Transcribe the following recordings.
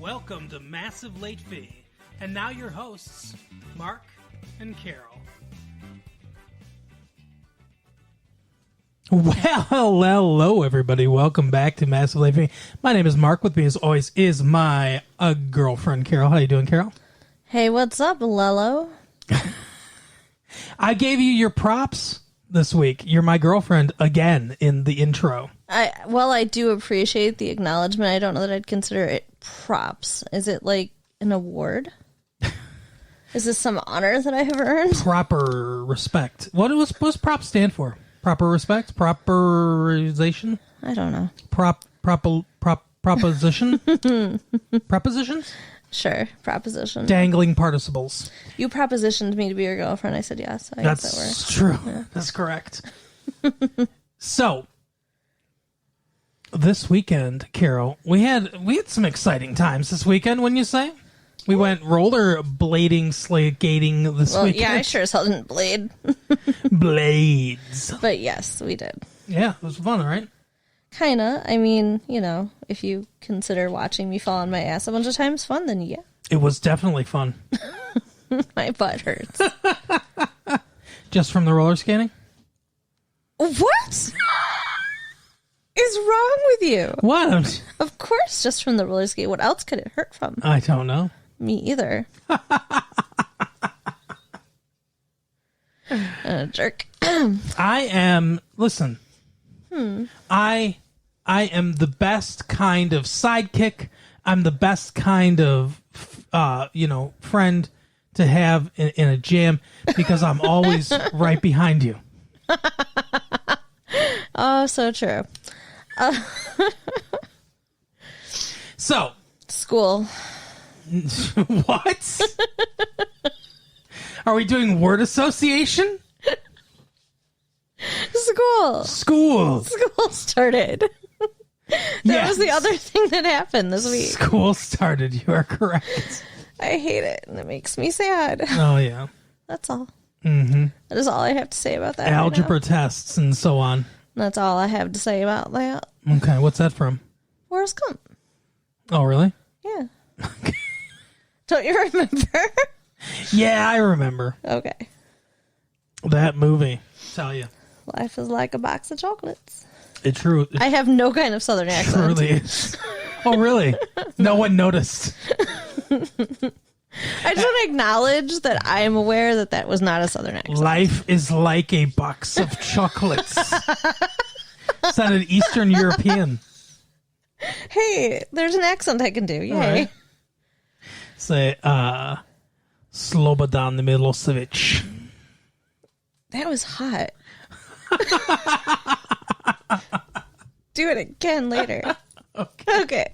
Welcome to Massive Late Fee. And now your hosts, Mark and Carol. Well, hello everybody. Welcome back to Massive Late Fee. My name is Mark. With me as always is my girlfriend, Carol. How you doing, Carol? Hey, what's up, Lello? I gave you your props this week. You're my girlfriend again in the intro. I do appreciate the acknowledgement. I don't know that I'd consider it props. Is it like an award? Is this some honor that I have earned? Proper respect. What's props stand for? Proper respect? Properization? I don't know. Proposition? Propositions? Sure, proposition. Dangling participles. You propositioned me to be your girlfriend. I said yes. I guess that works. That's true. Yeah. That's correct. So, this weekend, Carol, we had some exciting times this weekend, wouldn't you say? We went rollerblading, skating this weekend. Yeah, I sure as hell didn't blade. Blades. But yes, we did. Yeah, it was fun, right? Kinda. I mean, you know, if you consider watching me fall on my ass a bunch of times fun, then yeah. It was definitely fun. My butt hurts. Just from the roller skating? What is wrong with you? What? Of course, just from the roller skate. What else could it hurt from? I don't know. Me either. Jerk. I am. Listen. I am the best kind of sidekick. I'm the best kind of, friend to have in a jam because I'm always right behind you. Oh, so true. So. School. What? Are we doing word association? School started. That was the other thing that happened this week. School started. You are correct. I hate it, and it makes me sad. Oh, yeah. That's all. Mm-hmm. That is all I have to say about that. Algebra tests and so on. That's all I have to say about that. Okay, what's that from? Forrest Gump. Oh, really? Yeah. Don't you remember? Yeah, I remember. Okay. That movie. Tell you. Life is like a box of chocolates. It true. I have no kind of southern accent. Truly is. Oh, really? No one noticed. I just want to acknowledge that I am aware that that was not a southern accent. Life is like a box of chocolates. Sounded Eastern European. Hey, there's an accent I can do. Yay. Right. Say, Slobodan Milosevic. That was hot. Do it again later. Okay.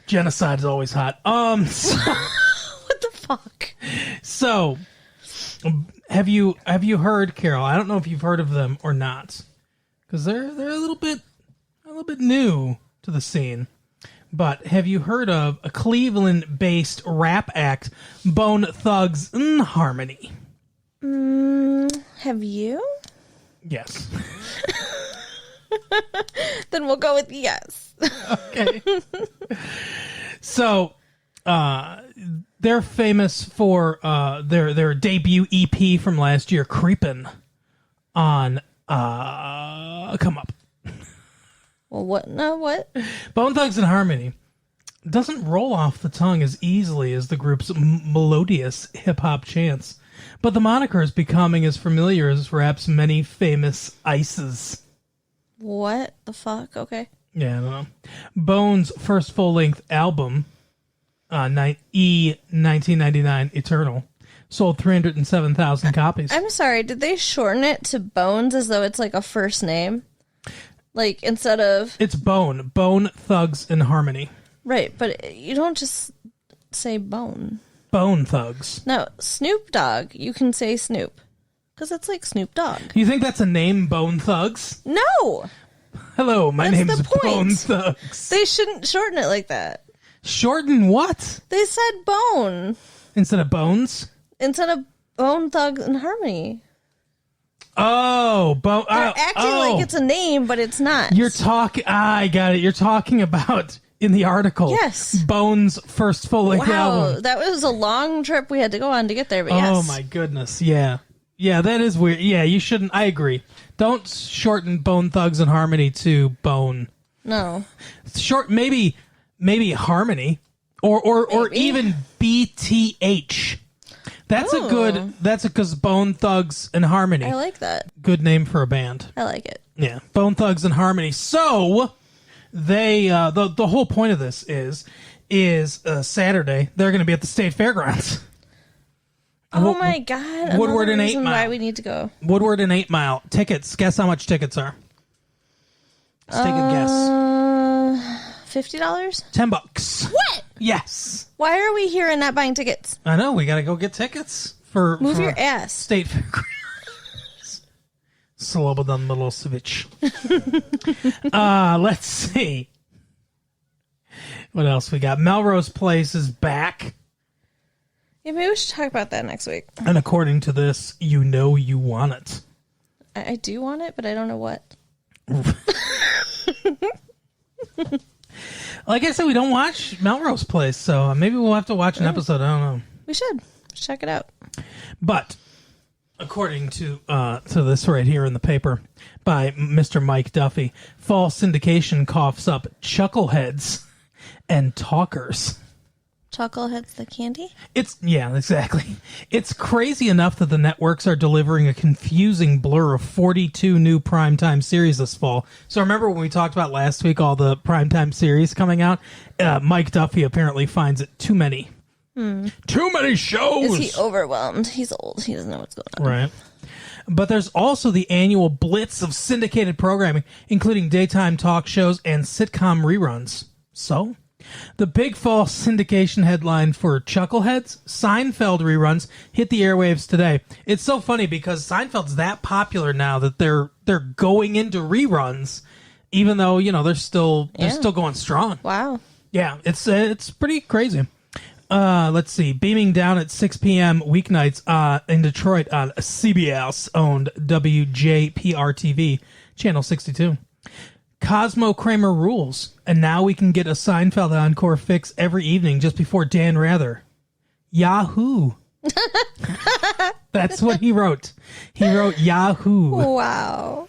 Genocide is always hot. What the fuck? So, have you heard, Carol? I don't know if you've heard of them or not, because they're a little bit new to the scene. But have you heard of a Cleveland-based rap act, Bone Thugs and Harmony? Have you? Yes. Then we'll go with yes. Okay. So, they're famous for their debut EP from last year, "Creepin'" on Come Up. Well, what? No, what? Bone Thugs and Harmony doesn't roll off the tongue as easily as the group's melodious hip-hop chants, but the moniker is becoming as familiar as rap's many famous ices. What the fuck? Okay. Yeah, I don't know. Bone's first full-length album, 1999 Eternal, sold 307,000 copies. I'm sorry, did they shorten it to Bones as though it's like a first name? Like, instead of... It's Bone Thugs and Harmony. Right, but you don't just say Bone. Bone Thugs. No, Snoop Dogg, you can say Snoop. Because it's like Snoop Dogg. You think that's a name, Bone Thugs? No! Hello, my name's the point. Bone Thugs. They shouldn't shorten it like that. Shorten what? They said Bone. Instead of Bones? Instead of Bone Thugs and Harmony. Oh, They're acting like it's a name, but it's not. You're talking. I got it. You're talking about in the article. Yes. Bone's first full-length album. That was a long trip we had to go on to get there, but Oh, my goodness. Yeah. Yeah, that is weird. Yeah, you shouldn't. I agree. Don't shorten Bone Thugs and Harmony to Bone. No. Maybe Harmony or even BTH. That's because Bone Thugs and Harmony. I like that. Good name for a band. I like it. Yeah, Bone Thugs and Harmony. So they the whole point of this is Saturday they're going to be at the State Fairgrounds. Oh my God! Woodward and 8 Mile. Why we need to go? Woodward and 8 Mile tickets. Guess how much tickets are? Let's take a guess. $50? $10. What? Yes. Why are we here and not buying tickets? I know. We got to go get tickets for your ass. State Fairgrounds. Slobodan Milosevic. Let's see. What else we got? Melrose Place is back. Yeah, maybe we should talk about that next week. And according to this, you know you want it. I do want it, but I don't know what. Like I said, we don't watch Melrose Place, so maybe we'll have to watch an episode. I don't know. We should. Check it out. But according to this right here in the paper by Mr. Mike Duffy, fall syndication coughs up chuckleheads and talkers. Chuckleheads, the candy? Exactly. It's crazy enough that the networks are delivering a confusing blur of 42 new primetime series this fall. So remember when we talked about last week all the primetime series coming out? Mike Duffy apparently finds it too many. Too many shows! Is he overwhelmed? He's old. He doesn't know what's going on. Right. But there's also the annual blitz of syndicated programming, including daytime talk shows and sitcom reruns. So, the big fall syndication headline for Chuckleheads, Seinfeld reruns, hit the airwaves today. It's so funny because Seinfeld's that popular now that they're going into reruns, even though they're still going strong. Wow. Yeah, it's pretty crazy. Let's see. Beaming down at 6 p.m. weeknights in Detroit on CBS-owned WJPR-TV, Channel 62. Cosmo Kramer rules, and now we can get a Seinfeld encore fix every evening just before Dan Rather. Yahoo! That's what he wrote. He wrote Yahoo! Wow.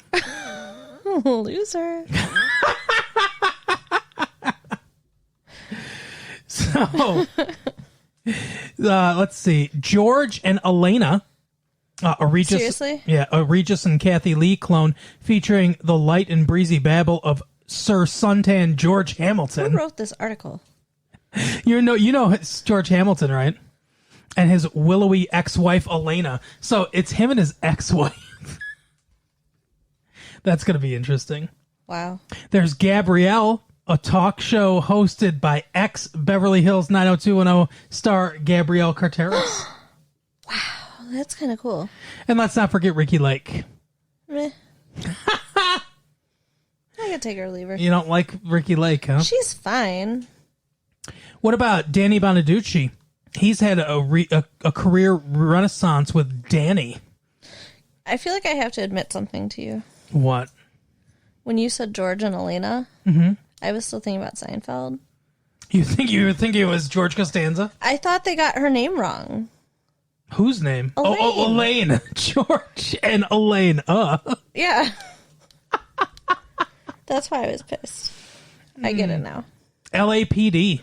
Loser. So, let's see. George and Elena, a Regis, Seriously? Yeah, a Regis and Kathy Lee clone featuring the light and breezy babble of Sir Suntan George Hamilton. Who wrote this article? You know it's George Hamilton, right? And his willowy ex-wife Elena. So it's him and his ex-wife. That's going to be interesting. Wow. There's Gabrielle, a talk show hosted by ex-Beverly Hills 90210 star Gabrielle Carteris. Wow, that's kind of cool. And let's not forget Ricky Lake. Meh. I could take her or leave her. You don't like Ricky Lake, huh? She's fine. What about Danny Bonaducci? He's had a career renaissance with Danny. I feel like I have to admit something to you. What? When you said George and Elena, I was still thinking about Seinfeld. You think it was George Costanza? I thought they got her name wrong. Whose name? Elaine. Oh, Elaine. George and Elaine. Yeah. That's why I was pissed. I get it now. LAPD.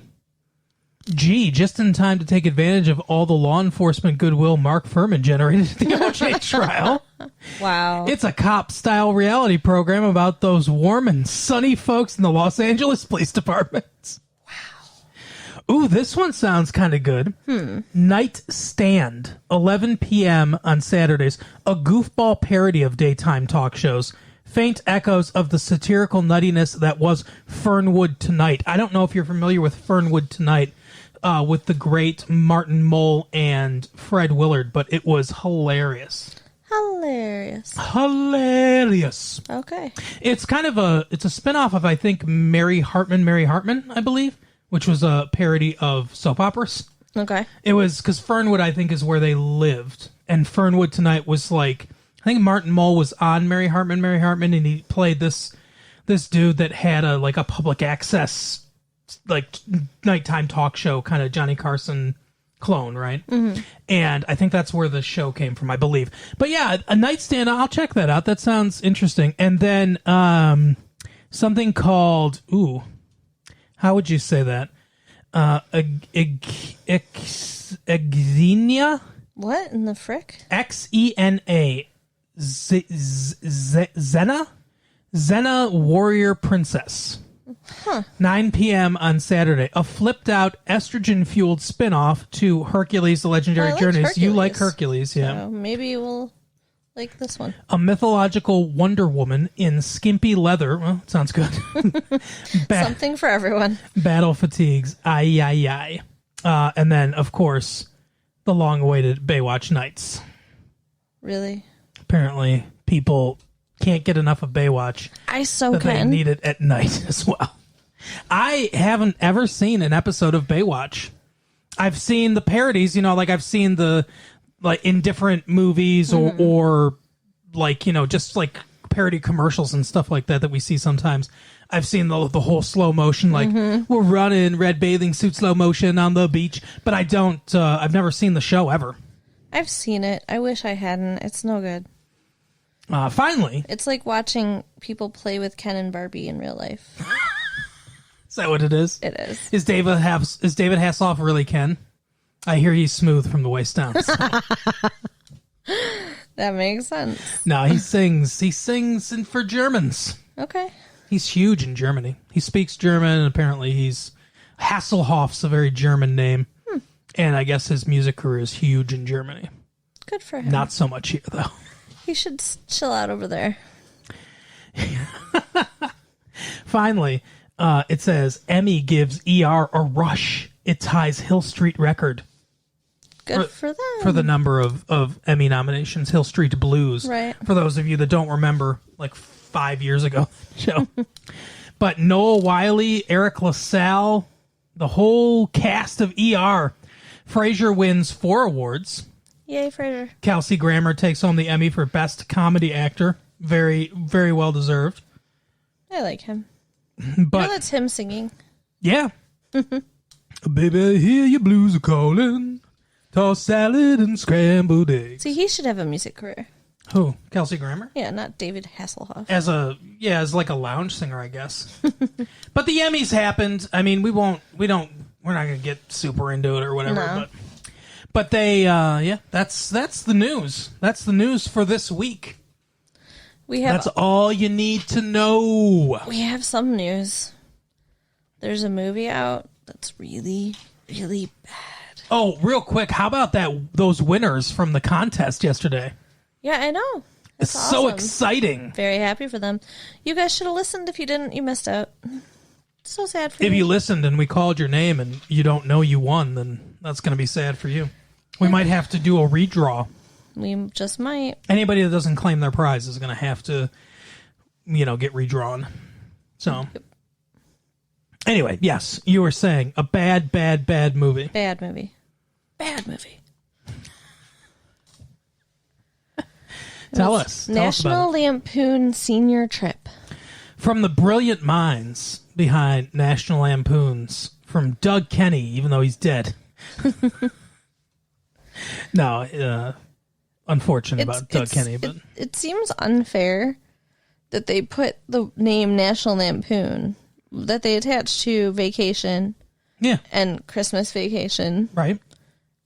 Gee, just in time to take advantage of all the law enforcement goodwill Mark Furman generated at the OJ trial. Wow. It's a cop-style reality program about those warm and sunny folks in the Los Angeles Police Department. Wow. Ooh, this one sounds kind of good. Night Stand, 11 p.m. on Saturdays. A goofball parody of daytime talk shows. Faint echoes of the satirical nuttiness that was Fernwood Tonight. I don't know if you're familiar with Fernwood Tonight. With the great Martin Mull and Fred Willard, but it was hilarious. Hilarious. Okay. It's kind of it's a spinoff of, I think, Mary Hartman, I believe, which was a parody of soap operas. Okay. It was because Fernwood, I think, is where they lived, and Fernwood Tonight was like, I think Martin Mull was on Mary Hartman, and he played this dude that had a public access like nighttime talk show kind of Johnny Carson clone, right? Mm-hmm. And I think that's where the show came from, I believe. But yeah, A Nightstand, I'll check that out. That sounds interesting. And then something called, how would you say that? Xenia? What in the frick? Xena. Xena? Xena Warrior Princess. 9 p.m. on Saturday. A flipped-out, estrogen-fueled spin-off to Hercules, The Legendary Journeys. Hercules. You like Hercules, yeah. So maybe we'll like this one. A mythological Wonder Woman in skimpy leather. Well, sounds good. Something for everyone. Battle fatigues. Ay, ay, ay. And then, of course, the long-awaited Baywatch Nights. Really? Apparently, people can't get enough of Baywatch. They need it at night as well. I haven't ever seen an episode of Baywatch. I've seen the parodies, like I've seen the in different movies or just like parody commercials and stuff like that we see sometimes. I've seen the whole slow motion, we're running red bathing suit slow motion on the beach, but I don't. I've never seen the show ever. I've seen it. I wish I hadn't. It's no good. Finally, it's like watching people play with Ken and Barbie in real life. Is that what it is? It is. Is David Hasselhoff really Ken? I hear he's smooth from the waist down. So. That makes sense. No, he sings. He sings for Germans. Okay. He's huge in Germany. He speaks German, and apparently Hasselhoff's a very German name. And I guess his music career is huge in Germany. Good for him. Not so much here, though. He should chill out over there. Finally, it says, Emmy gives ER a rush. It ties Hill Street record. Good for them. For the number of Emmy nominations, Hill Street Blues. Right. For those of you that don't remember, 5 years ago show. But Noah Wiley, Eric LaSalle, the whole cast of ER. Frasier wins 4 awards. Yay, Frasier. Kelsey Grammer takes home the Emmy for Best Comedy Actor. Very, very well deserved. I like him. But that's him singing. Yeah. Baby, I hear your blues are calling. Toss salad and scrambled eggs. See, he should have a music career. Who? Kelsey Grammer? Yeah, not David Hasselhoff. As a lounge singer, I guess. But the Emmys happened. I mean, we're not going to get super into it or whatever. No. But they, that's the news. That's the news for this week. That's all you need to know. We have some news. There's a movie out that's really, really bad. Oh, real quick, how about those winners from the contest yesterday? Yeah, I know. It's awesome. So exciting. Very happy for them. You guys should have listened. If you didn't, you missed out. So sad for you. If you listened and we called your name and you don't know you won, then that's going to be sad for you. We might have to do a redraw. We just might. Anybody that doesn't claim their prize is going to have to, get redrawn. So, anyway, yes, you were saying a bad, bad, bad movie. Bad movie. Bad movie. Tell us. National Lampoon Senior Trip. From the brilliant minds behind National Lampoons, from Doug Kenny, even though he's dead. No, unfortunate about Doug Kenny, but it seems unfair that they put the name National Lampoon that they attach to Vacation, and Christmas Vacation, right?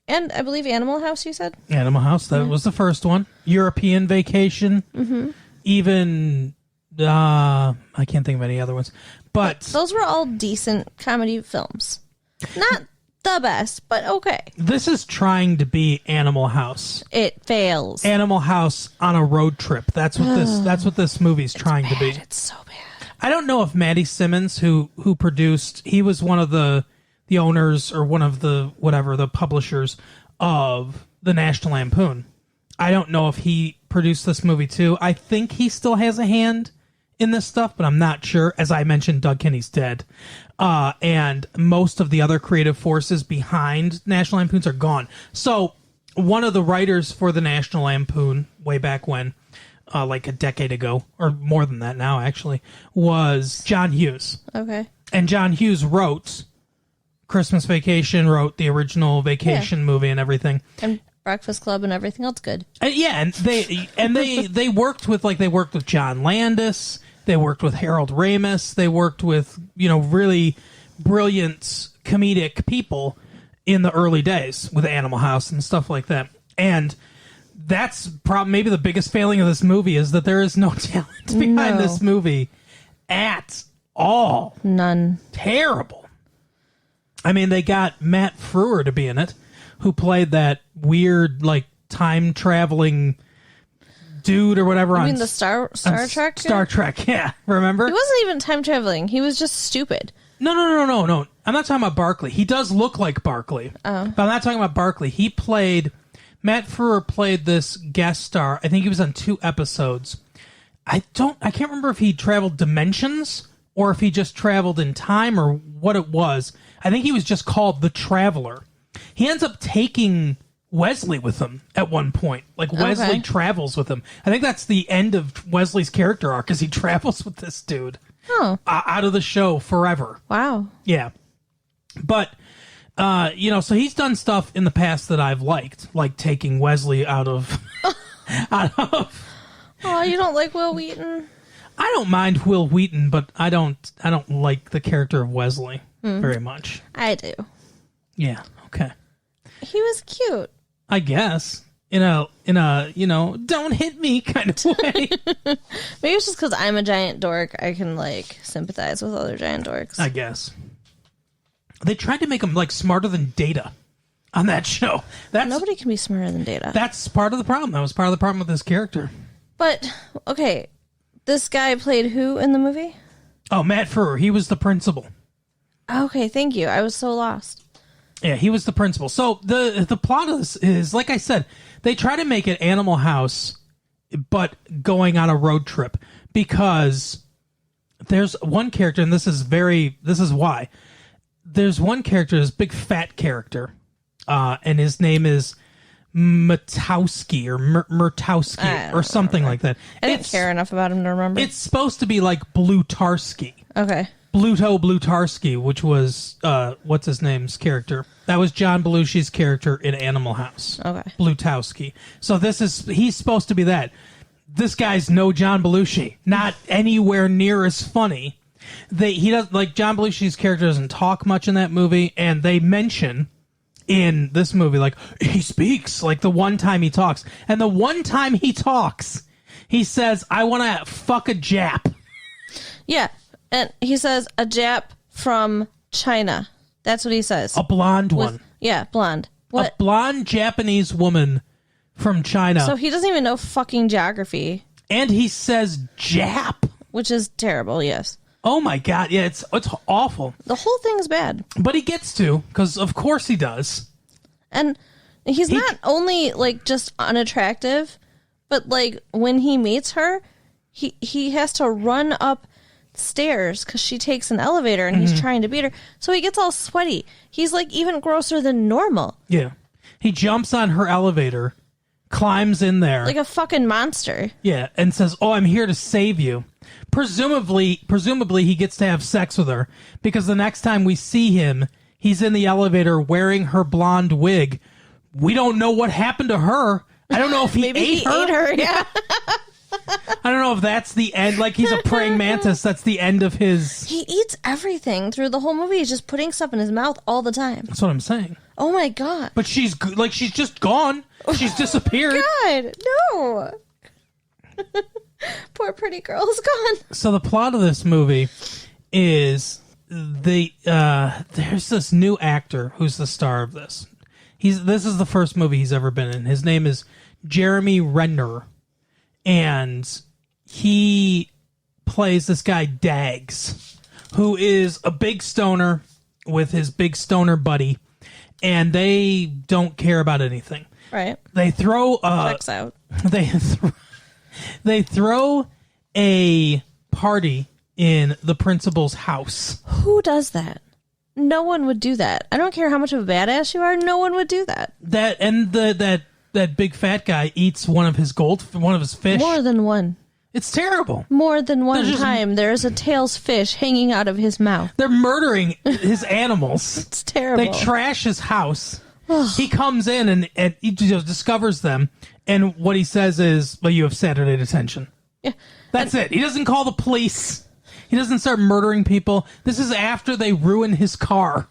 And I believe Animal House. You said Animal House. That was the first one. European Vacation. Mm-hmm. Even I can't think of any other ones, but those were all decent comedy films. Not the best, but okay. This is trying to be Animal House. It fails. Animal House on a road trip. That's what this movie's trying to be. It's so bad. I don't know if Maddie Simmons, who produced, he was one of the owners or one of the publishers of the National Lampoon. I don't know if he produced this movie too. I think he still has a hand in this stuff, but I'm not sure. As I mentioned, Doug Kenny's dead. And most of the other creative forces behind National Lampoons are gone. So one of the writers for the National Lampoon way back when, like a decade ago, or more than that now actually, was John Hughes. Okay. And John Hughes wrote Christmas Vacation, wrote the original Vacation movie and everything. And Breakfast Club and everything else good. And they worked with John Landis. They worked with Harold Ramis. They worked with, really brilliant comedic people in the early days with Animal House and stuff like that. And that's maybe the biggest failing of this movie is that there is no talent behind this movie at all. None. Terrible. I mean, they got Matt Frewer to be in it, who played that weird, time-traveling dude or whatever. You mean the Star Trek? Star Trek, yeah. Remember? He wasn't even time-traveling. He was just stupid. No. I'm not talking about Barkley. He does look like Barkley. Oh. But I'm not talking about Barkley. Matt Frewer played this guest star. I think he was on 2 episodes. I can't remember if he traveled dimensions or if he just traveled in time or what it was. I think he was just called the Traveler. He ends up taking Wesley with him at one point. Wesley travels with him. I think that's the end of Wesley's character arc, is he travels with this dude out of the show forever. Wow. Yeah. But, so he's done stuff in the past that I've liked, like taking Wesley out of... Oh, you don't like Will Wheaton? I don't mind Will Wheaton, but I don't like the character of Wesley very much. I do. Yeah, okay. He was cute. I guess. In a don't hit me kind of way. Maybe it's just because I'm a giant dork. I can sympathize with other giant dorks. I guess. They tried to make him smarter than Data on that show. Nobody can be smarter than Data. That's part of the problem. That was part of the problem with this character. But, okay, this guy played who in the movie? Oh, Matt Frewer. He was the principal. Okay, thank you. I was so lost. Yeah, he was the principal. So the plot of this is, like I said, they try to make it Animal House, but going on a road trip, because there's one character, and this is why. There's one character, this big fat character, and his name is Matowski or Murtowski or something like that. I didn't care enough about him to remember. It's supposed to be like Blutarski. Okay. Blutarski, which was what's his name's character. That was John Belushi's character in Animal House. Okay. Blutowski. So he's supposed to be that. This guy's no John Belushi. Not anywhere near as funny. He does John Belushi's character doesn't talk much in that movie, and they mention in this movie he speaks the one time he talks, and the one time he talks, he says, "I want to fuck a Jap." Yeah. And he says, a Jap from China. That's what he says. A blonde one. Yeah, blonde. What? A blonde Japanese woman from China. So he doesn't even know fucking geography. And he says Jap. Which is terrible, yes. Oh my God. Yeah, it's awful. The whole thing's bad. But he gets to, because of course he does. And he's not only just unattractive, but when he meets her, he has to run up stairs because she takes an elevator and he's trying to beat her, so he gets all sweaty. He's even grosser than normal. Yeah, he jumps on her elevator, climbs in there like a fucking monster. Yeah, and says, "Oh, I'm here to save you." Presumably he gets to have sex with her, because the next time we see him, he's in the elevator wearing her blonde wig. We don't know what happened to her. I don't know if he ate her. Yeah. I don't know if that's the end. He's a praying mantis. That's the end of his... He eats everything through the whole movie. He's just putting stuff in his mouth all the time. That's what I'm saying. Oh, my God. But she's just gone. She's disappeared. God, no. Poor pretty girl's gone. So the plot of this movie is there's this new actor who's the star of this. This is the first movie he's ever been in. His name is Jeremy Renner. And he plays this guy, Dags, who is a big stoner with his big stoner buddy, and they don't care about anything. Right. They throw... Checks out. They throw a party in the principal's house. Who does that? No one would do that. I don't care how much of a badass you are. No one would do that. That big fat guy eats one of his fish. More than one. It's terrible. More than one time, there is a tails fish hanging out of his mouth. They're murdering his animals. It's terrible. They trash his house. He comes in and he just discovers them. And what he says is, well, you have Saturday detention. Yeah. That's it. He doesn't call the police. He doesn't start murdering people. This is after they ruin his car.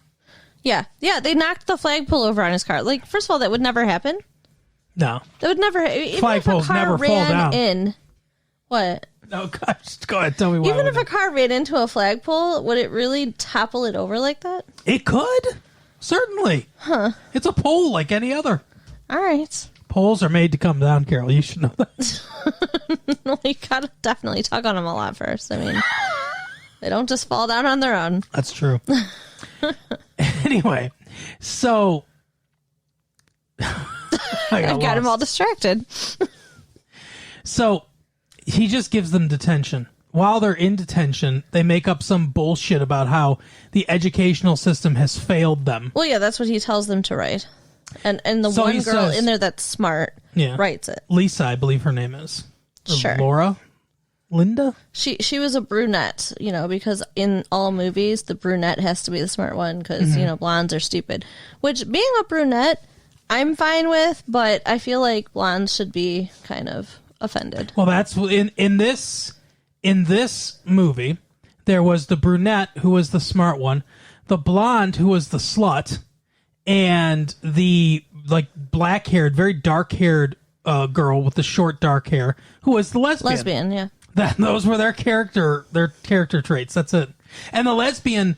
Yeah. Yeah, they knocked the flagpole over on his car. Like, first of all, that would never happen. No. That would never happen. Flagpoles never fall down. In, what? No, gosh, go ahead. Tell me why. Even if a car ran into a flagpole, would it really topple it over like that? It could. Certainly. Huh. It's a pole like any other. All right. Poles are made to come down, Carol. You should know that. Well, you gotta definitely tug on them a lot first. I mean, they don't just fall down on their own. That's true. Anyway, so... I got him all distracted. So he just gives them detention. While they're in detention, they make up some bullshit about how the educational system has failed them. Well, yeah, that's what he tells them to write. And the So one he girl says- in there that's smart writes it. Lisa, I believe her name is. Or Sure. Laura? Linda? She was a brunette, because in all movies, the brunette has to be the smart one because, blondes are stupid. Which, being a brunette, I'm fine with, but I feel like blondes should be kind of offended. Well, that's in this movie, there was the brunette who was the smart one, the blonde who was the slut, and the black-haired, very dark-haired girl with the short dark hair who was the lesbian. Lesbian, yeah. Those were their character traits. That's it. And the lesbian,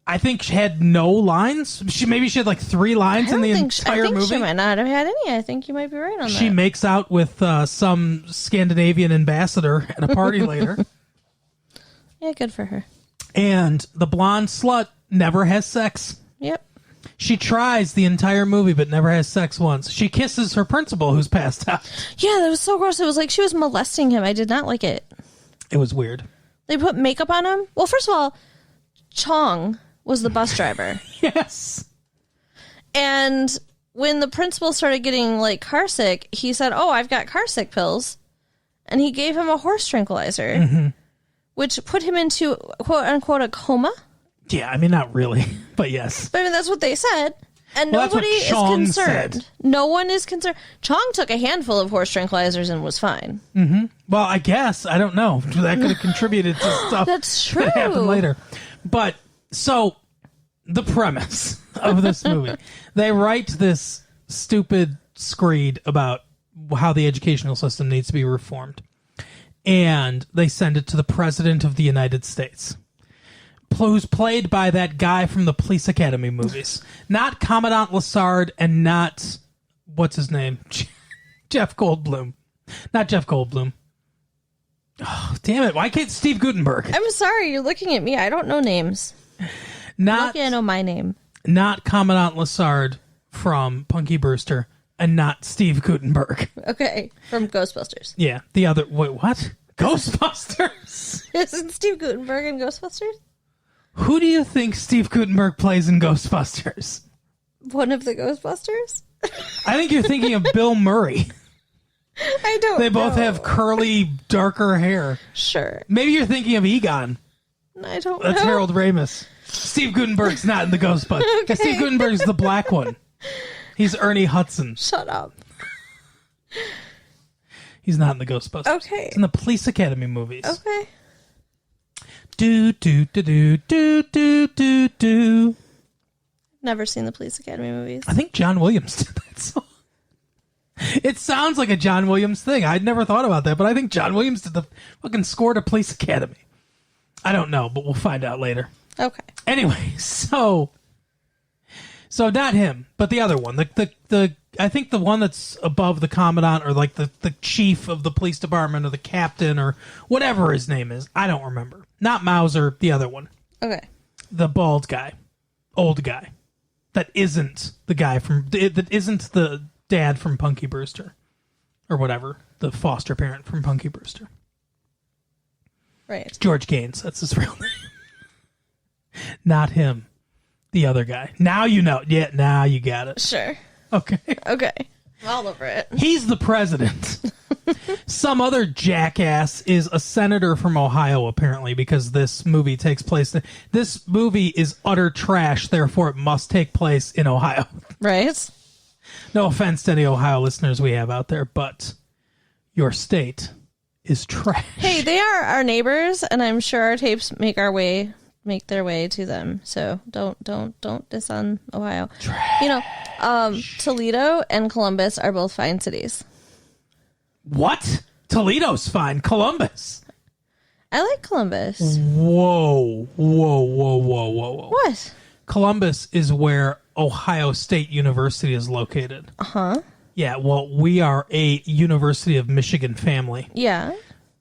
I think, she had no lines. She had like 3 lines in the entire movie. I think she might not have had any. I think you might be right on that. She makes out with some Scandinavian ambassador at a party later. Yeah, good for her. And the blonde slut never has sex. Yep. She tries the entire movie but never has sex once. She kisses her principal who's passed out. Yeah, that was so gross. It was like she was molesting him. I did not like it. It was weird. They put makeup on him. Well, first of all, Chong was the bus driver. Yes. And when the principal started getting car sick, he said, "Oh, I've got car sick pills." And he gave him a horse tranquilizer, which put him into, quote unquote, a coma. Yeah, I mean, not really, but yes. But I mean, that's what they said. And nobody is concerned. Said. No one is concerned. Chong took a handful of horse tranquilizers and was fine. Mm-hmm. Well, I guess. I don't know. That could have contributed to stuff that's true. that happened later. But, so, the premise of this movie. They write this stupid screed about how the educational system needs to be reformed. And they send it to the President of the United States, who's played by that guy from the Police Academy movies. Not Commandant Lassard and not, what's his name? Jeff Goldblum. Not Jeff Goldblum. Oh, damn it. Why can't Steve Guttenberg? I'm sorry, you're looking at me. I don't know names. Lucky I know my name. Not Commandant Lassard from Punky Brewster and not Steve Guttenberg. Okay, from Ghostbusters. Yeah, the other, wait, what? Ghostbusters? Isn't Steve Guttenberg in Ghostbusters? Who do you think Steve Guttenberg plays in Ghostbusters? One of the Ghostbusters? I think you're thinking of Bill Murray. I don't know. They both have curly, darker hair. Sure. Maybe you're thinking of Egon. I don't know. That's Harold Ramis. Steve Guttenberg's not in the Ghostbusters. Okay. Steve Guttenberg's the black one. He's Ernie Hudson. Shut up. He's not in the Ghostbusters. Okay. He's in the Police Academy movies. Okay. Do, do, do, do, do, do, do, do. Never seen the Police Academy movies. I think John Williams did that song. It sounds like a John Williams thing. I'd never thought about that, but I think John Williams did the fucking score to Police Academy. I don't know, but we'll find out later. Okay. Anyway, so not him, but the other one. The I think the one that's above the commandant or like the chief of the police department or the captain or whatever his name is. I don't remember. Not Mauser, the other one. Okay. The bald guy. Old guy. That isn't the guy that isn't the dad from Punky Brewster. Or whatever. The foster parent from Punky Brewster. Right. George Gaines. That's his real name. Not him. The other guy. Now you know. Yeah, now you got it. Sure. Okay. Okay. All over it. He's the president. Some other jackass is a senator from Ohio, apparently, because this movie takes place. This movie is utter trash, therefore it must take place in Ohio. Right? No offense to any Ohio listeners we have out there, but your state is trash. Hey, they are our neighbors, and I'm sure our tapes make their way to them. So don't diss on Ohio. Trash. You know, Toledo and Columbus are both fine cities. What? Toledo's fine. Columbus. I like Columbus. Whoa. What? Columbus is where Ohio State University is located. Uh-huh. Yeah, well, we are a University of Michigan family. Yeah.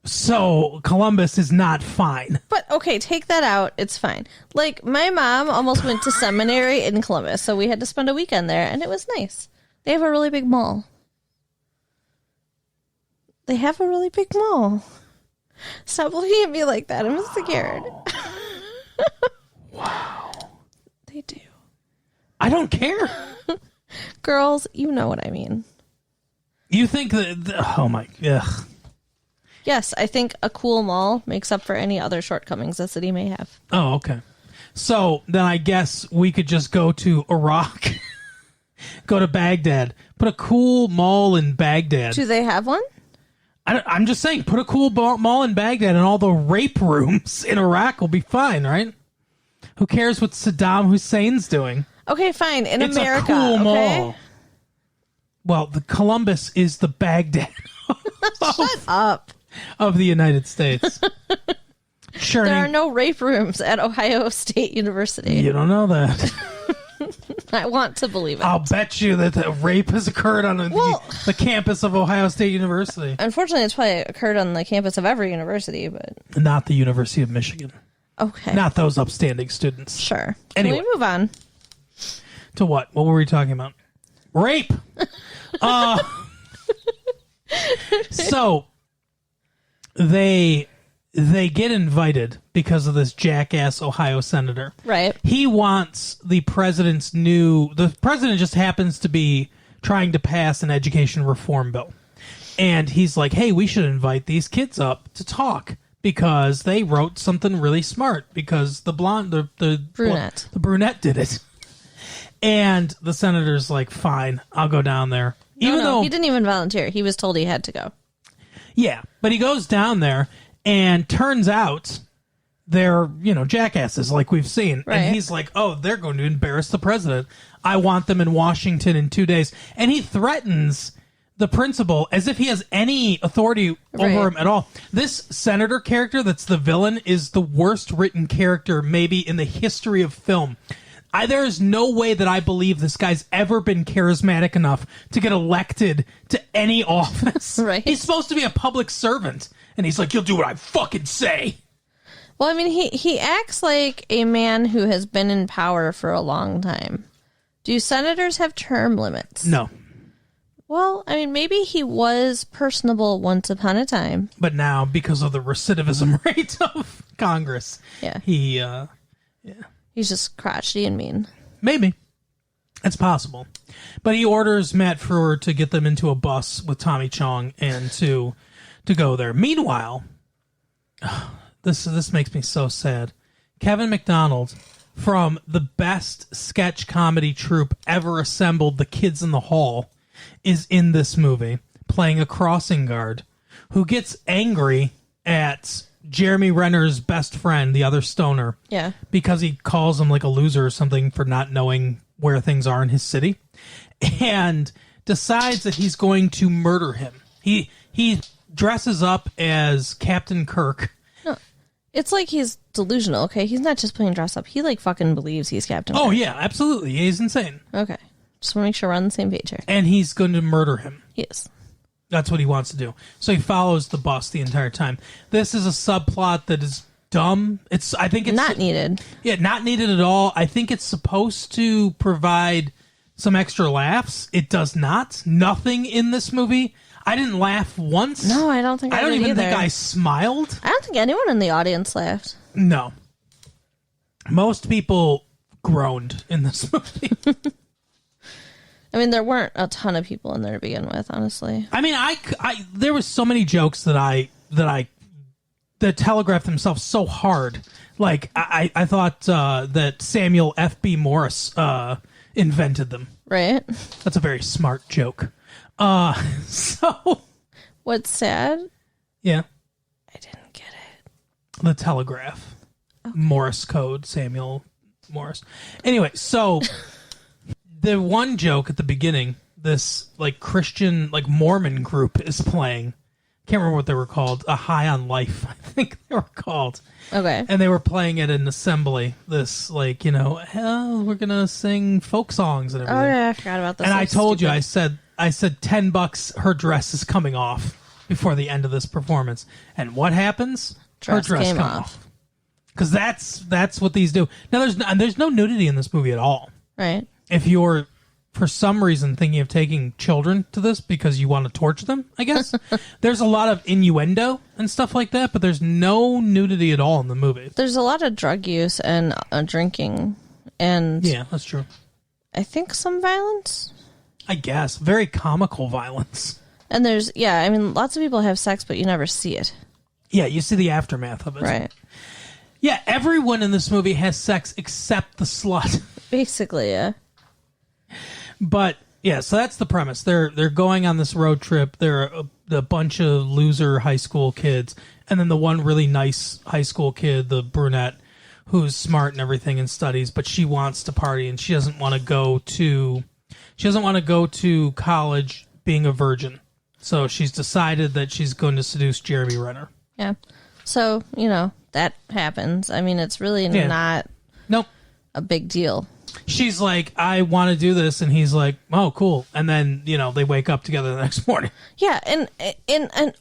So Columbus is not fine. But, okay, take that out. It's fine. Like, my mom almost went to seminary in Columbus, so we had to spend a weekend there, and it was nice. They have a really big mall. Stop looking at me like that. I'm scared. Wow. They do. I don't care. Girls, you know what I mean. You think that... oh, my... ugh. Yes, I think a cool mall makes up for any other shortcomings the city may have. Oh, okay. So then I guess we could just go to Iraq, go to Baghdad, put a cool mall in Baghdad. Do they have one? I'm just saying, put a cool mall in Baghdad and all the rape rooms in Iraq will be fine, right? Who cares what Saddam Hussein's doing? Okay, fine. In It's America, a cool okay? mall. Well, the Columbus is the Baghdad Shut up. of the United States. Sure. There are no rape rooms at Ohio State University. You don't know that. I want to believe it. I'll bet you that the rape has occurred on the campus of Ohio State University. Unfortunately, it's probably occurred on the campus of every university, but... Not the University of Michigan. Okay. Not those upstanding students. Sure. Anyway. Can we move on? To what? What were we talking about? Rape! So, they get invited because of this jackass Ohio senator. Right. He wants the president's the president just happens to be trying to pass an education reform bill. And he's like, hey, we should invite these kids up to talk because they wrote something really smart because the brunette did it. And the senator's like, fine, I'll go down there. Even though he didn't even volunteer. He was told he had to go. Yeah, but he goes down there and turns out they're, jackasses like we've seen. Right. And he's like, oh, they're going to embarrass the president. I want them in Washington in 2 days. And he threatens the principal as if he has any authority over him at all. This senator character that's the villain is the worst written character maybe in the history of film. There is no way that I believe this guy's ever been charismatic enough to get elected to any office. Right. He's supposed to be a public servant. And he's like, you'll do what I fucking say. Well, I mean, he acts like a man who has been in power for a long time. Do senators have term limits? No. Well, I mean, maybe he was personable once upon a time. But now, because of the recidivism rate of Congress, yeah, he's just crotchety and mean. Maybe. It's possible. But he orders Matt Frewer to get them into a bus with Tommy Chong and to go there. Meanwhile, this makes me so sad. Kevin McDonald, from the best sketch comedy troupe ever assembled, The Kids in the Hall, is in this movie playing a crossing guard who gets angry at Jeremy Renner's best friend, the other stoner, because he calls him like a loser or something for not knowing where things are in his city, and decides that he's going to murder him. He dresses up as Captain Kirk. No, it's like he's delusional, okay? He's not just playing dress up. He like fucking believes he's Captain Kirk. Oh yeah, absolutely. He's insane. Okay. Just want to make sure we're on the same page here. And he's going to murder him. Yes. That's what he wants to do. So he follows the bus the entire time. This is a subplot that is dumb. I think it's not needed. Yeah, not needed at all. I think it's supposed to provide some extra laughs. It does not. Nothing in this movie. I didn't laugh once. No, I don't think I did don't even either. think I smiled. I don't think anyone in the audience laughed. No. Most people groaned in this movie. I mean, there weren't a ton of people in there to begin with, honestly. I mean, there was so many jokes that telegraphed themselves so hard. Like, I thought that Samuel F.B. Morris invented them. Right. That's a very smart joke. So... What's sad? Yeah. I didn't get it. The telegraph. Okay. Morse code, Samuel Morris. Anyway, so... The one joke at the beginning, this like Christian, like Mormon group is playing. Can't remember what they were called. A High on Life, I think they were called. Okay. And they were playing at an assembly. This like, hell, we're gonna sing folk songs and everything. Oh yeah, I forgot about this. And I told you, I said $10. Her dress is coming off before the end of this performance. And what happens? Her dress comes off. Because that's what these do. Now there's no nudity in this movie at all. Right. If you're, for some reason, thinking of taking children to this because you want to torture them, I guess, there's a lot of innuendo and stuff like that, but there's no nudity at all in the movie. There's a lot of drug use and drinking, and... Yeah, that's true. I think some violence? I guess. Very comical violence. And there's, lots of people have sex, but you never see it. Yeah, you see the aftermath of it. Right. Yeah, everyone in this movie has sex except the slut. Basically, yeah. But yeah, so that's the premise. They're going on this road trip. They're a bunch of loser high school kids, and then the one really nice high school kid, the brunette, who's smart and everything and studies, but she wants to party and she doesn't want to go to college being a virgin. So she's decided that she's going to seduce Jeremy Renner. Yeah. So, that happens. I mean, it's really not a big deal. She's like, I want to do this, and he's like, oh, cool. And then, they wake up together the next morning. Yeah, and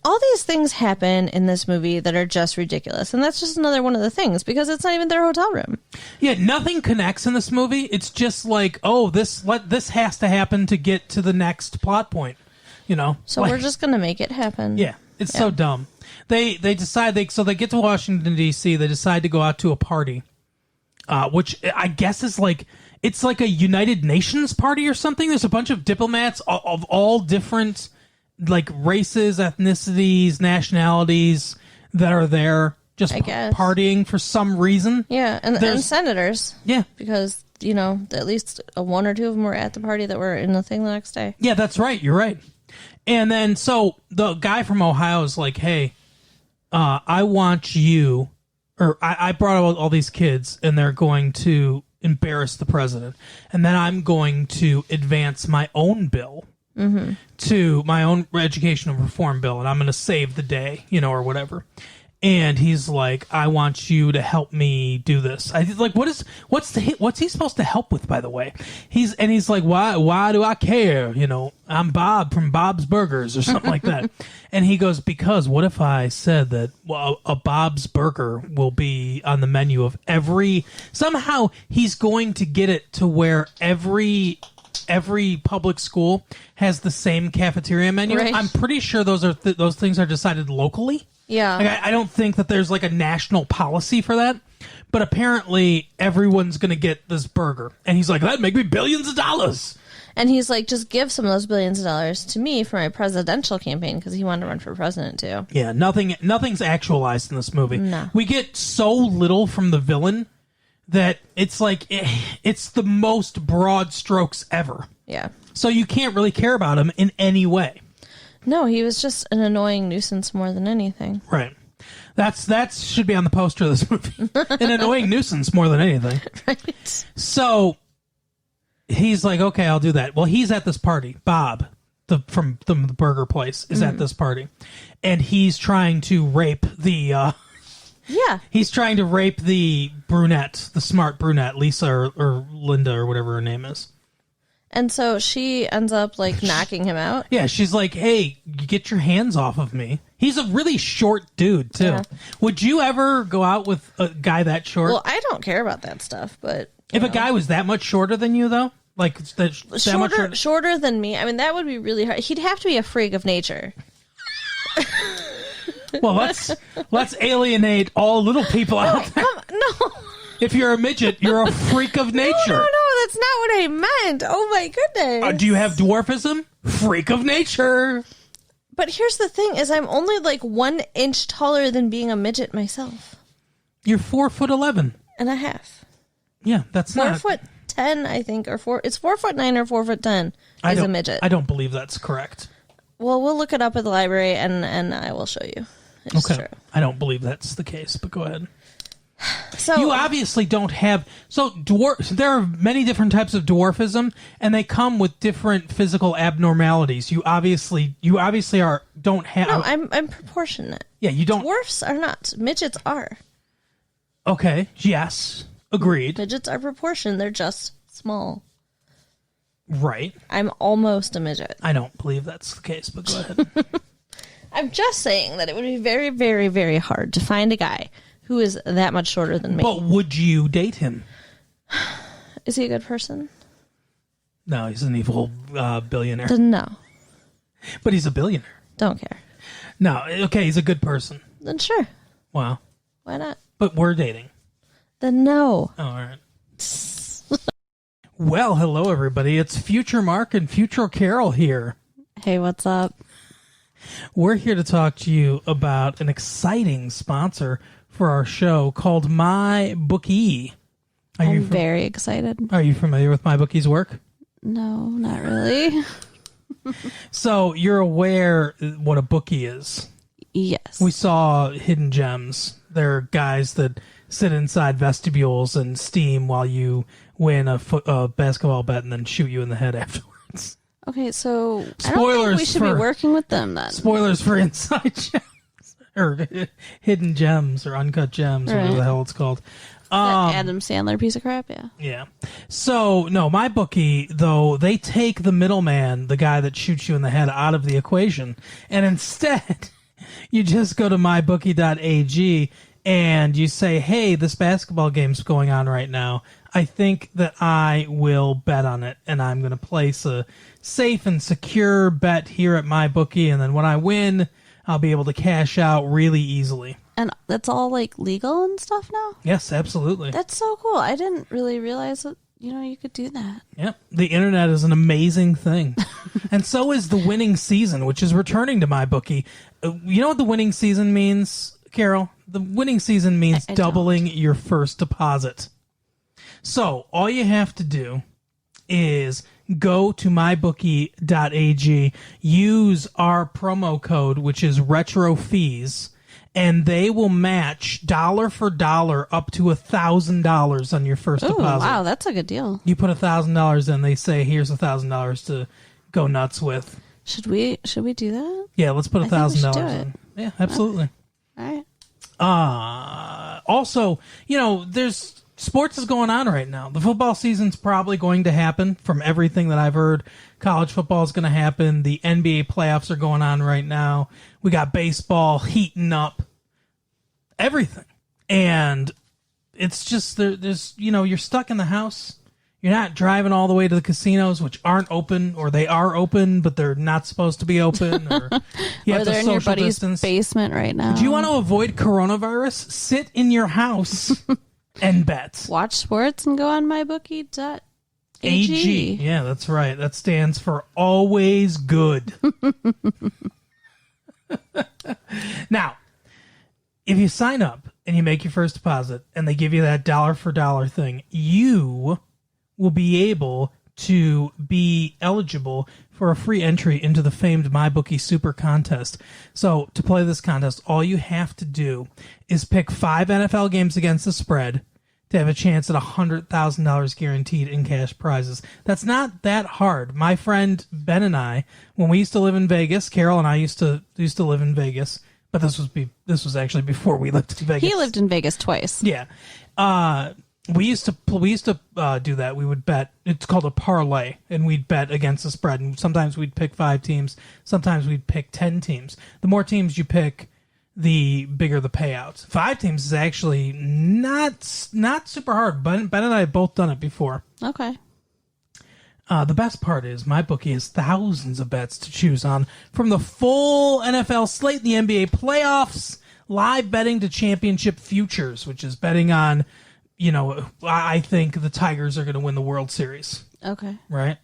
all these things happen in this movie that are just ridiculous, and that's just another one of the things, because it's not even their hotel room. Yeah, nothing connects in this movie. It's just like, oh, this has to happen to get to the next plot point, So we're just going to make it happen. Yeah, it's so dumb. They decide, so they get to Washington, D.C., they decide to go out to a party, which I guess is like... It's like a United Nations party or something. There's a bunch of diplomats of all different like races, ethnicities, nationalities that are there just partying for some reason. Yeah, and senators. Yeah. Because, at least one or two of them were at the party that were in the thing the next day. Yeah, that's right. You're right. And then so the guy from Ohio is like, hey, I want you, or I brought all these kids and they're going to embarrass the president, and then I'm going to advance my own bill to my own educational reform bill, and I'm going to save the day, or whatever. And he's like, I want you to help me do this. I like, what's he supposed to help with, by the way? He's like, why do I care? I'm Bob from Bob's Burgers or something like that. And he goes, because what if I said that a Bob's Burger will be on the menu of somehow he's going to get it to where every public school has the same cafeteria menu. Right. I'm pretty sure those things are decided locally. Yeah. Like, I don't think that there's like a national policy for that, but apparently everyone's going to get this burger. And he's like, that'd make me billions of dollars. And he's like, just give some of those billions of dollars to me for my presidential campaign, because he wanted to run for president too. Yeah, nothing's actualized in this movie. No. We get so little from the villain that it's like, it's the most broad strokes ever. Yeah. So you can't really care about him in any way. No, he was just an annoying nuisance more than anything. Right. That should be on the poster of this movie. An annoying nuisance more than anything. Right. So he's like, okay, I'll do that. Well, he's at this party. Bob, from the burger place, is at this party. And he's trying to rape the... He's trying to rape the brunette, the smart brunette, Lisa or Linda or whatever her name is. And so she ends up like knocking him out. Yeah, she's like, hey, get your hands off of me. He's a really short dude, too. Yeah. Would you ever go out with a guy that short? Well, I don't care about that stuff, but... If a guy was that much shorter than you, though? Like, shorter than me? I mean, that would be really hard. He'd have to be a freak of nature. Well, let's alienate all little people out there. No. If you're a midget, you're a freak of nature. No, that's not what I meant. Oh my goodness. Do you have dwarfism? Freak of nature. But here's the thing: is I'm only like 1 inch taller than being a midget myself. You're 4'11" and a half. Yeah, that's 4'10", I think, or 4. It's 4'9" or 4'10" is a midget. I don't believe that's correct. Well, we'll look it up at the library, and I will show you. It's okay. True. I don't believe that's the case, but go ahead. So you obviously don't have there are many different types of dwarfism, and they come with different physical abnormalities. You obviously don't have. No, I'm proportionate. Yeah, you don't. Dwarfs are not. Midgets are. Okay. Yes. Agreed. Midgets are proportioned. They're just small. Right. I'm almost a midget. I don't believe that's the case, but go ahead. I'm just saying that it would be very, very, very hard to find a guy who is that much shorter than me. But would you date him? Is he a good person? No, he's an evil billionaire. No. But he's a billionaire. Don't care. No, okay, he's a good person. Then sure. Wow. Why not? But we're dating. Then no. Oh, all right. Well, hello, everybody. It's Future Mark and Future Carol here. Hey, what's up? We're here to talk to you about an exciting sponsor for our show called MyBookie. I'm very excited. Are you familiar with MyBookie's work? No, not really. So you're aware what a bookie is? Yes. We saw Hidden Gems. They're guys that sit inside vestibules and steam while you win a basketball bet and then shoot you in the head afterwards. Okay, so Spoilers I don't think we should be working with them then. Spoilers for Inside Gems. Or Hidden Gems or Uncut Gems, or whatever the hell it's called. That Adam Sandler piece of crap, yeah. Yeah. So, no, MyBookie, though, they take the middleman, the guy that shoots you in the head, out of the equation. And instead, you just go to mybookie.ag and you say, hey, this basketball game's going on right now. I think that I will bet on it, and I'm going to place a safe and secure bet here at MyBookie, and then when I win, I'll be able to cash out really easily. And that's all, like, legal and stuff now? Yes, absolutely. That's so cool. I didn't really realize that, you could do that. Yep. The internet is an amazing thing. And so is the winning season, which is returning to MyBookie. You know what the winning season means, Carol? The winning season means doubling your first deposit. So all you have to do is go to mybookie.ag, use our promo code, which is RetroFees, and they will match dollar for dollar up to $1,000 on your first deposit. Wow, that's a good deal. You put $1,000 in, they say, here's $1,000 to go nuts with. Should we do that? Yeah, let's put $1,000 in. Yeah, absolutely. All right. Also, there's sports is going on right now. The football season's probably going to happen from everything that I've heard. College football is going to happen. The NBA playoffs are going on right now. We got baseball heating up. Everything. And it's just, there's you're stuck in the house. You're not driving all the way to the casinos, which aren't open, or they are open, but they're not supposed to be open. Or you have they're to in your social buddy's distance. basement right now. Do you want to avoid coronavirus? Sit in your house and bet. Watch sports and go on mybookie.ag. AG. Yeah, that's right. That stands for always good. Now, if you sign up and you make your first deposit and they give you that dollar for dollar thing, you will be able to be eligible for a free entry into the famed MyBookie Super Contest. So to play this contest, all you have to do is pick 5 NFL games against the spread to have a chance at $100,000 guaranteed in cash prizes. That's not that hard. My friend Ben and I, when we used to live in Vegas, Carol and I used to live in Vegas, but this was actually before we lived in Vegas. He lived in Vegas twice. Yeah. We used to do that. We would bet. It's called a parlay, and we'd bet against the spread. And sometimes we'd pick 5 teams. Sometimes we'd pick 10 teams. The more teams you pick, the bigger the payout. 5 teams is actually not super hard. Ben and I have both done it before. Okay. The best part is MyBookie has thousands of bets to choose on, from the full NFL slate, the NBA playoffs, live betting to championship futures, which is betting on I think the Tigers are going to win the World Series. Okay. Right?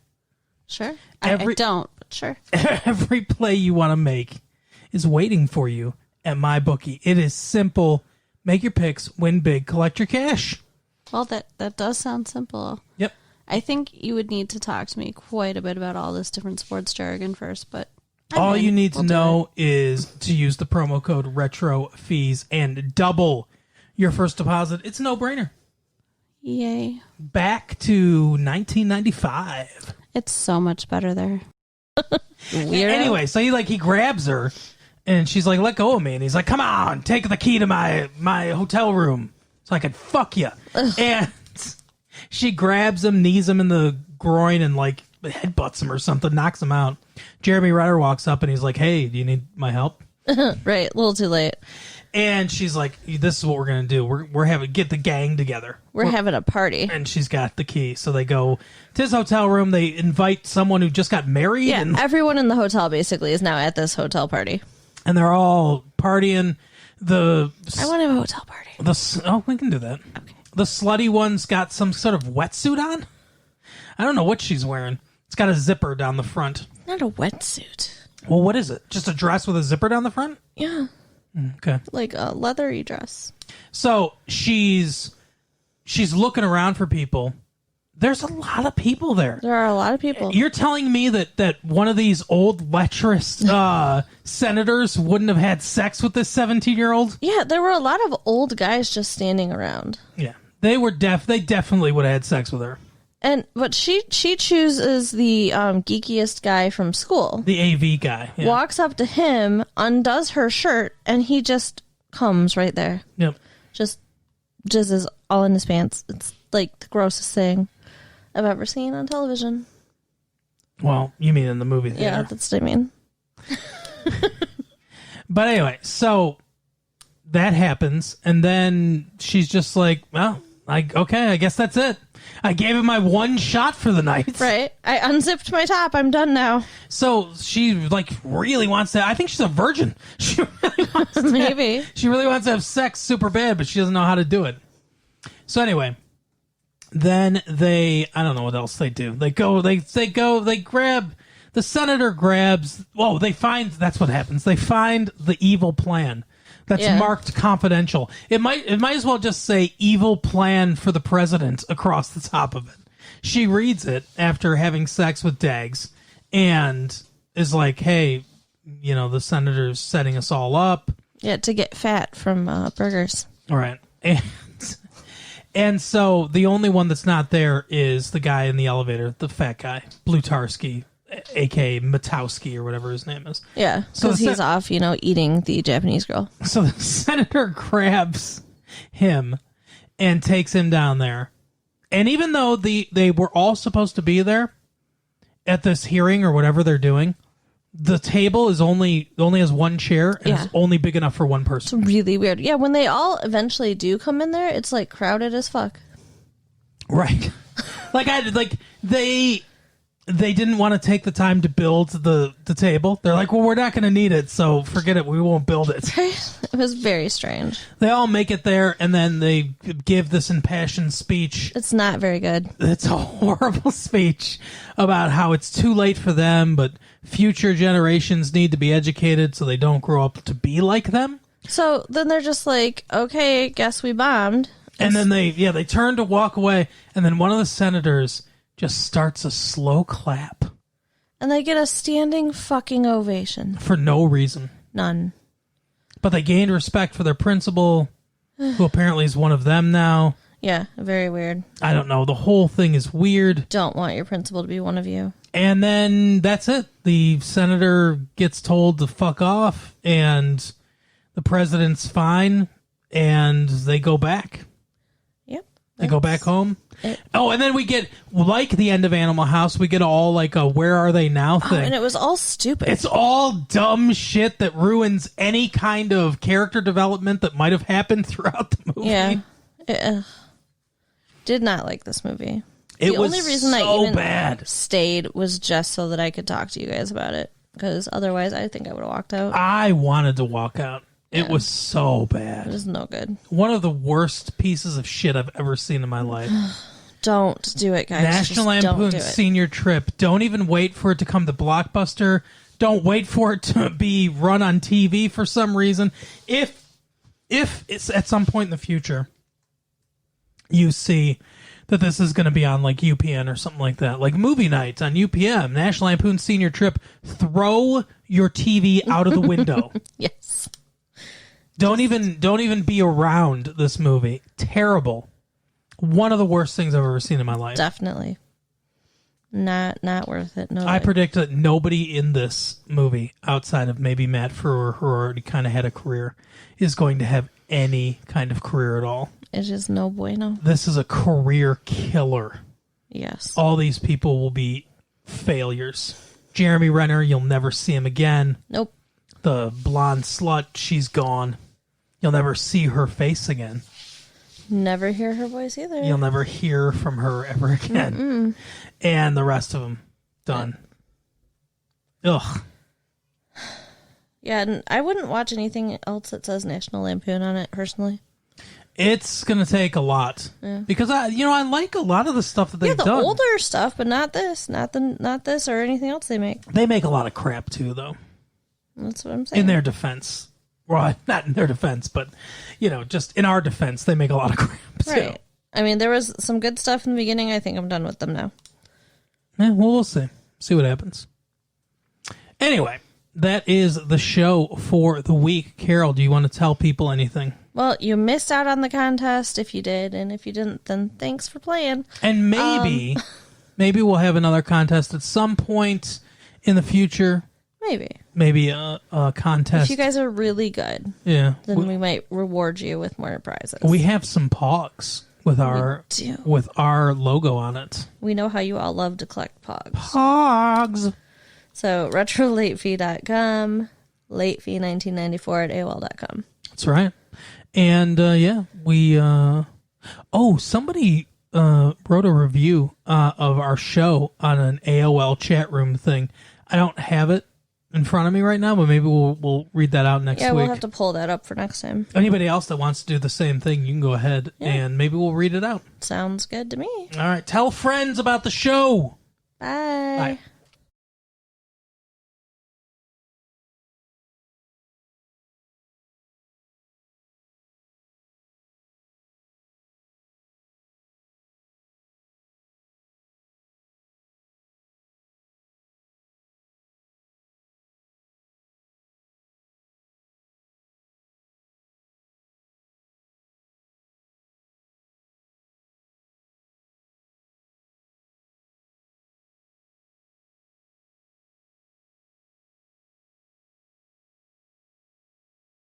Sure. I don't, but sure. Every play you want to make is waiting for you at MyBookie. It is simple. Make your picks, win big, collect your cash. Well, that does sound simple. Yep. I think you would need to talk to me quite a bit about all this different sports jargon first, but all you need to know is to use the promo code RETROFEES and double your first deposit. It's a no-brainer. Yay. Back to 1995. It's so much better there. Anyway, so he grabs her, and she's like, let go of me. And he's like, come on, take the key to my hotel room so I can fuck you. And she grabs him, knees him in the groin, and headbutts him or something, knocks him out. Jeremy Renner walks up, and he's like, hey, do you need my help? Right, a little too late. And she's like, this is what we're going to do. We're having get the gang together. We're having a party. And she's got the key. So they go to his hotel room. They invite someone who just got married. Yeah, and everyone in the hotel basically is now at this hotel party. And they're all partying. I want to have a hotel party. We can do that. Okay. The slutty one's got some sort of wetsuit on. I don't know what she's wearing. It's got a zipper down the front. Not a wetsuit. Well, what is it? Just a dress with a zipper down the front? Yeah. Okay. Like a leathery dress. So she's looking around for people. There's a lot of people there. There are a lot of people. You're telling me that one of these old lecherous senators wouldn't have had sex with this 17-year-old? Yeah, there were a lot of old guys just standing around. Yeah. They definitely would have had sex with her. But she chooses the geekiest guy from school. The AV guy. Yeah. Walks up to him, undoes her shirt, and he just comes right there. Yep. Just jizzes all in his pants. It's like the grossest thing I've ever seen on television. Well, you mean in the movie theater. Yeah, that's what I mean. But anyway, so that happens, and then she's just like, well, I guess that's it. I gave him my one shot for the night. Right. I unzipped my top. I'm done now. So she really wants to. I think she's a virgin. She really wants to. Maybe. She really wants to have sex super bad, but she doesn't know how to do it. So anyway, then I don't know what else they do. They grab, the senator grabs, that's what happens. They find the evil plan. That's marked confidential. It might as well just say evil plan for the president across the top of it. She reads it after having sex with Dags and is like, hey, the senator's setting us all up. Yeah, to get fat from burgers. All right. And so the only one that's not there is the guy in the elevator, the fat guy, Blutarski, a.k.a. Matowski or whatever his name is. Yeah, because he's off, eating the Japanese girl. So the senator grabs him and takes him down there. And even though they were all supposed to be there at this hearing or whatever they're doing, the table is only has one chair and it's only big enough for one person. It's really weird. Yeah, when they all eventually do come in there, it's crowded as fuck. Right. They didn't want to take the time to build the table. They're like, well, we're not going to need it, so forget it. We won't build it. It was very strange. They all make it there, and then they give this impassioned speech. It's not very good. It's a horrible speech about how it's too late for them, but future generations need to be educated so they don't grow up to be like them. So then they're just like, okay, guess we bombed. And then they turn to walk away, and then one of the senators just starts a slow clap. And they get a standing fucking ovation. For no reason. None. But they gained respect for their principal, who apparently is one of them now. Yeah, very weird. I don't know. The whole thing is weird. Don't want your principal to be one of you. And then that's it. The senator gets told to fuck off, and the president's fine, and they go back. Yep. They go back home. And then we get, like the end of Animal House, we get all a where are they now thing. And it was all stupid. It's all dumb shit that ruins any kind of character development that might have happened throughout the movie. Yeah. Did not like this movie. The only reason I even bad. stayed was just so that I could talk to you guys about it. Because otherwise, I think I would have walked out. I wanted to walk out. It was so It bad. is no good. One of the worst pieces of shit I've ever seen in my life. Don't do it, guys. National Just don't Lampoon do it. Senior Trip. Don't even wait for it to come to Blockbuster. Don't wait for it to be run on TV for some reason. If it's at some point in the future, you see that this is going to be on like UPN or something like that, like movie night on UPM, National Lampoon Senior Trip, throw your TV out of the window. Yes. Don't even be around this movie. Terrible. One of the worst things I've ever seen in my life. Definitely. Not worth it. No. I way. predict that nobody in this movie, outside of maybe Matt Frewer, who already kind of had a career, is going to have any kind of career at all. It is no bueno. This is a career killer. Yes. All these people will be failures. Jeremy Renner, you'll never see him again. Nope. The blonde slut, she's gone. You'll never see her face again. Never hear her voice either. You'll never hear from her ever again. Mm-mm. And the rest of them, done. Ugh. Yeah, and I wouldn't watch anything else that says National Lampoon on it, personally. It's going to take a lot. Yeah. Because I like a lot of the stuff that they've the done. older stuff, but not this. Not this or anything else they make. They make a lot of crap too, though. That's what I'm saying. In their defense. Well, not in their defense, but, just in our defense, they make a lot of crap too. Right. I mean, there was some good stuff in the beginning. I think I'm done with them now. Yeah, well, we'll see. See what happens. Anyway, that is the show for the week. Carol, do you want to tell people anything? Well, you missed out on the contest if you did, and if you didn't, then thanks for playing. And maybe we'll have another contest at some point in the future. Maybe a contest. If you guys are really good, yeah, then we might reward you with more prizes. We have some pogs with our logo on it. We know how you all love to collect pogs. Pogs. So retrolatefee.com, latefee1994 at AOL.com. That's right. And we somebody wrote a review of our show on an AOL chat room thing. I don't have it in front of me right now, but maybe we'll read that out next week. Yeah, we'll have to pull that up for next time. Anybody else that wants to do the same thing, you can go ahead and maybe we'll read it out. Sounds good to me. All right. Tell friends about the show. Bye. Bye.